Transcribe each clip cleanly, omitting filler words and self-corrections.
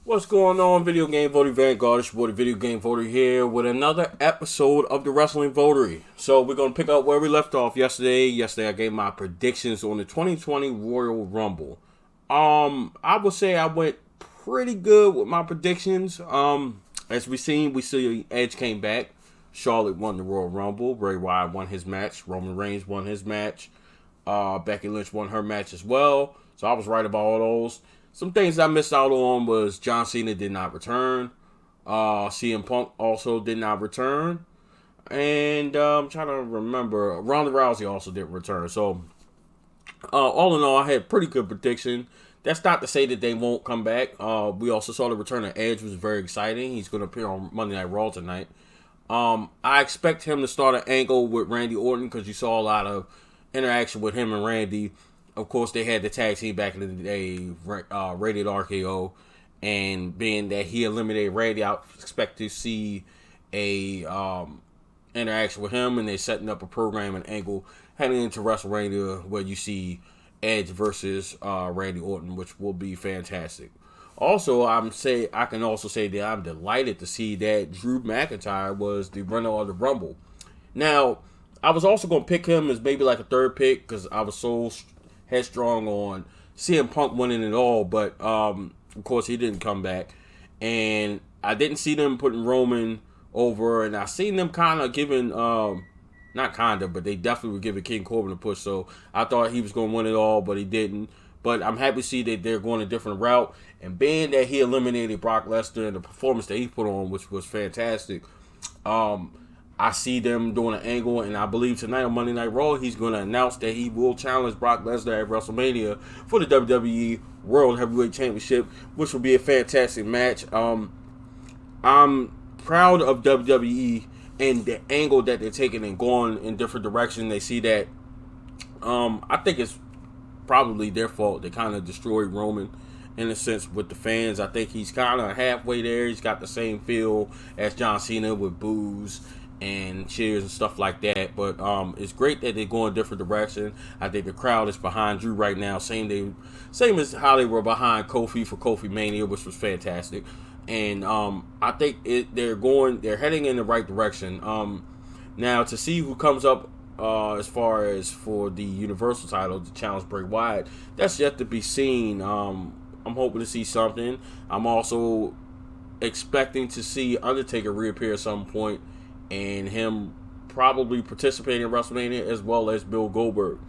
What's going on, Video Game Voter Vanguard? It's your boy, the Video Game Voter, here with another episode of the Wrestling Votary. So we're going to pick up where we left off yesterday. Yesterday I gave my predictions on the 2020 Royal Rumble. I would say I went pretty good with my predictions. As we see Edge came back. Charlotte won the Royal Rumble. Bray Wyatt won his match. Roman Reigns won his match. Becky Lynch won her match as well. So I was right about all those. Some things I missed out on was John Cena did not return. CM Punk also did not return. And I'm trying to remember. Ronda Rousey also didn't return. So, all in all, I had a pretty good prediction. That's not to say that they won't come back. We also saw the return of Edge, which was very exciting. He's going to appear on Monday Night Raw tonight. I expect him to start an angle with Randy Orton because you saw a lot of interaction with him and Randy. Of course, they had the tag team back in the day, Rated RKO, and being that he eliminated Randy, I expect to see a interaction with him, and they're setting up a program and angle heading into WrestleMania where you see Edge versus Randy Orton, which will be fantastic. Also, I can also say that I'm delighted to see that Drew McIntyre was the winner of the Rumble. Now, I was also going to pick him as maybe like a third pick because I was so headstrong on CM Punk winning it all, but of course he didn't come back, and I didn't see them putting Roman over, and I seen them kind of giving not kind of, but they definitely were giving King Corbin a push. So I thought he was going to win it all, but he didn't. But I'm happy to see that they're going a different route, and being that he eliminated Brock Lesnar and the performance that he put on, which was fantastic. I see them doing an angle, and I believe tonight on Monday Night Raw, he's going to announce that he will challenge Brock Lesnar at WrestleMania for the WWE World Heavyweight Championship, which will be a fantastic match. I'm proud of WWE and the angle that they're taking and going in different directions. They see that. I think it's probably their fault. They kind of destroyed Roman in a sense with the fans. I think he's kind of halfway there. He's got the same feel as John Cena with boos and cheers and stuff like that, but it's great that they're going a different direction. I think the crowd is behind Drew right now, same as how they were behind Kofi for Kofi Mania, which was fantastic. And I think they're heading in the right direction. Now to see who comes up as far as for the Universal title to challenge Bray Wyatt, that's yet to be seen. I'm hoping to see something. I'm also expecting to see Undertaker reappear at some point, and him probably participating in WrestleMania as well as Bill Goldberg.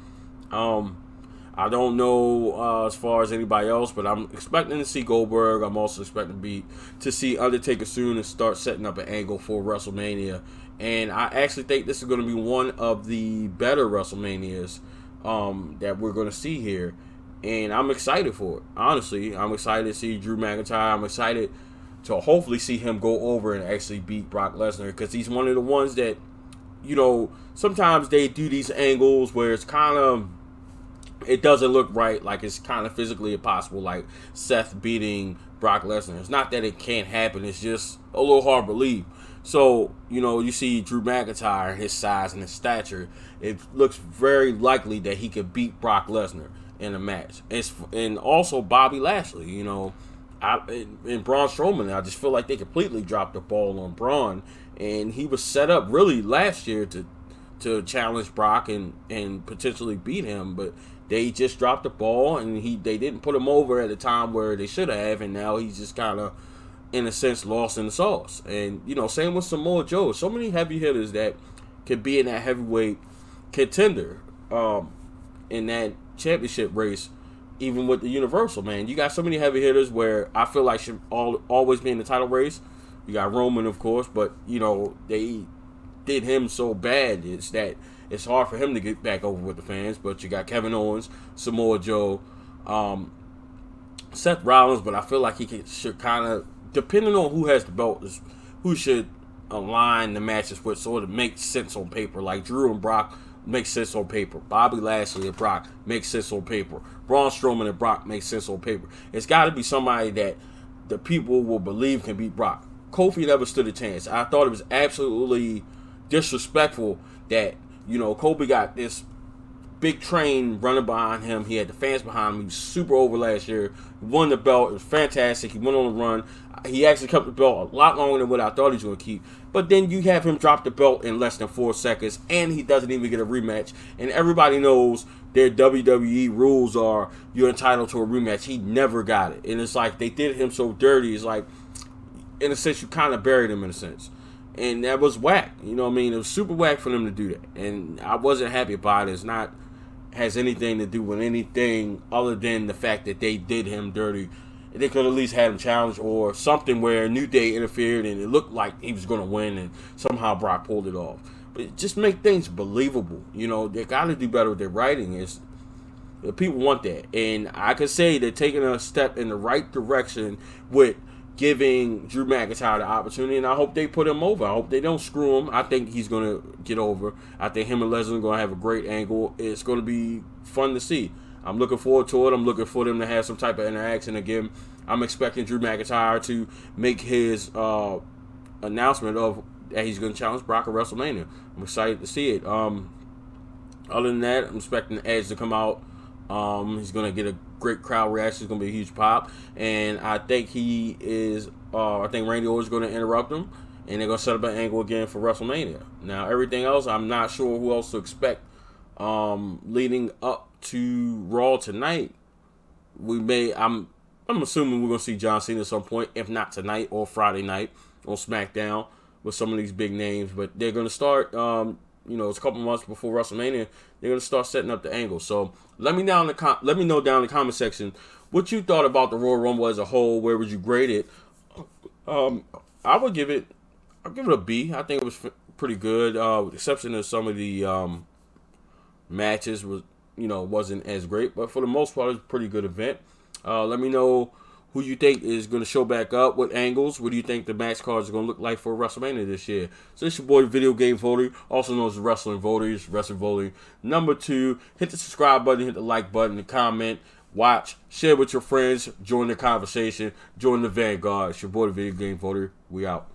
I don't know as far as anybody else, but I'm expecting to see Goldberg. I'm also expecting to see Undertaker soon and start setting up an angle for WrestleMania. And I actually think this is going to be one of the better WrestleManias that we're going to see here. And I'm excited for it. Honestly, I'm excited to see Drew McIntyre. I'm excited to hopefully see him go over and actually beat Brock Lesnar, because he's one of the ones that, sometimes they do these angles where it's kind of, it doesn't look right, like it's kind of physically impossible, like Seth beating Brock Lesnar. It's not that it can't happen, it's just a little hard to believe. So, you see Drew McIntyre, his size and his stature, it looks very likely that he could beat Brock Lesnar in a match. And also Bobby Lashley, in Braun Strowman, I just feel like they completely dropped the ball on Braun, and he was set up really last year to challenge Brock and potentially beat him, but they just dropped the ball, and they didn't put him over at a time where they should have, and now he's just kind of, in a sense, lost in the sauce. And same with Samoa Joe. So many heavy hitters that could be in that heavyweight contender in that championship race. Even with the Universal, man, you got so many heavy hitters where I feel like should always be in the title race. You got Roman, of course, but they did him so bad it's hard for him to get back over with the fans. But you got Kevin Owens, Samoa Joe, Seth Rollins, but I feel like should kind of, depending on who has the belt, is who should align the matches with, so it makes sense on paper. Like Drew and Brock makes sense on paper. Bobby Lashley and Brock makes sense on paper. Braun Strowman and Brock makes sense on paper. It's got to be somebody that the people will believe can beat Brock. Kofi never stood a chance. I thought it was absolutely disrespectful that Kofi got this big train running behind him. He had the fans behind him. He was super over last year. He won the belt. It was fantastic. He went on a run. He actually kept the belt a lot longer than what I thought he was going to keep. But then you have him drop the belt in less than 4 seconds, and he doesn't even get a rematch. And everybody knows their WWE rules are you're entitled to a rematch. He never got it. And it's like they did him so dirty. It's like, in a sense, you kind of buried him in a sense. And that was whack. You know what I mean? It was super whack for them to do that. And I wasn't happy about it. It's not has anything to do with anything other than the fact that they did him dirty. They could at least have him challenge or something where New Day interfered and it looked like he was going to win and somehow Brock pulled it off. But just make things believable. You know, they got to do better with their writing. People want that. And I could say they're taking a step in the right direction with giving Drew McIntyre the opportunity, and I hope they put him over. I hope they don't screw him. I think he's going to get over. I think him and Lesnar are going to have a great angle. It's going to be fun to see. I'm looking forward to it. I'm looking for them to have some type of interaction again. I'm expecting Drew McIntyre to make his announcement of that he's going to challenge Brock at WrestleMania. I'm excited to see it. Other than that, I'm expecting Edge to come out. He's going to get a great crowd reaction. It's going to be a huge pop. And I think I think Randy Orton's going to interrupt him. And they're going to set up an angle again for WrestleMania. Now, everything else, I'm not sure who else to expect leading up to Raw tonight. I'm assuming we're going to see John Cena at some point, if not tonight or Friday night on SmackDown with some of these big names. But they're going to start, it's a couple months before WrestleMania. They're going to start setting up the angle. So let me know down in the comment section what you thought about the Royal Rumble as a whole. Where would you grade it? I'll give it a B. I think it was pretty good, with the exception of some of the matches wasn't as great, but for the most part, it's a pretty good event. Let me know who you think is going to show back up, what angles, what do you think the match cards are going to look like for WrestleMania this year. So it's your boy, Video Game Voter, also known as Wrestling Voters, Wrestling Voter. Number 2, hit the subscribe button, hit the like button, and comment, watch, share with your friends, join the conversation, join the Vanguard. It's your boy, Video Game Voter. We out.